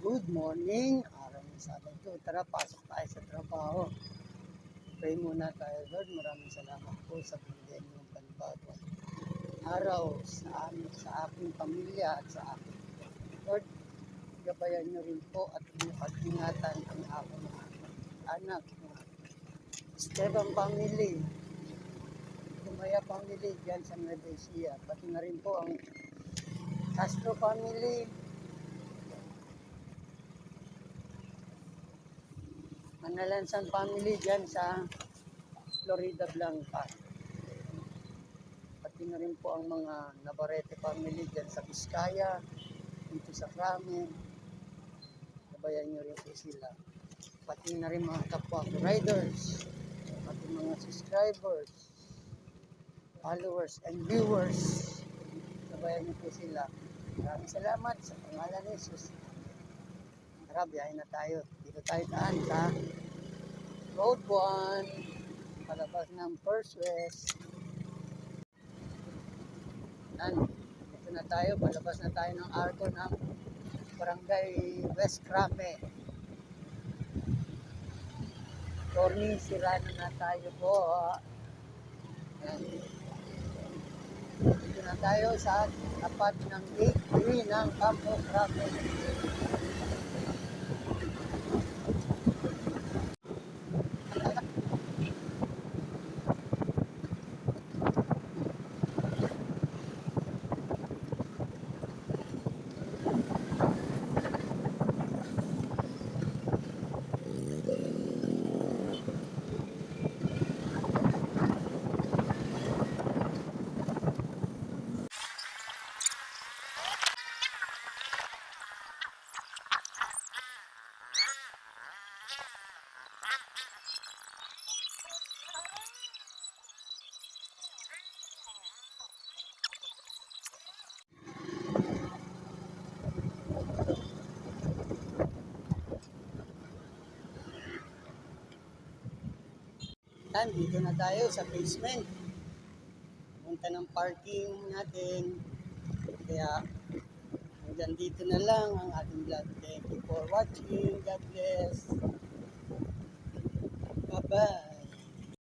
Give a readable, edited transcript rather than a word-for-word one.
Good morning, araw ng Sabado. Tara, pasok tayo sa trabaho. Pray muna tayo, Lord. Maraming salamat po sa binigay niyong panibagong araw sa aking pamilya at sa aking Lord. Gabayan niyo rin po at pag-ingatan ang aking anak, Esteban family, Tumaya family dyan sa Nueva Ecija. Pati na rin po ang Castro family, Manalansan family dyan sa Florida Blanca. Pati na rin po ang mga Navarrete family dyan sa Vizcaya, dito sa Krame. Gabayan nyo rin po sila. Pati na rin mga kapwa riders, pati mga subscribers, followers, and viewers. Gabayan nyo po sila. Maraming salamat sa pangalan ni Jesus. Tara, biyahe na tayo. Dito tayo daan sa Road 1, palabas ng First West. Dito na tayo, palabas na tayo ng arko ng Barangay West Krame. Corny, Sirano na tayo po. Yan. Dito na tayo sa tapat ng gate 3 ng Campo Krame. Dito na tayo sa basement. Punta ng parking natin. Kaya hanggang dito na lang ang ating vlog. Thank you for watching. God bless. Bye-bye.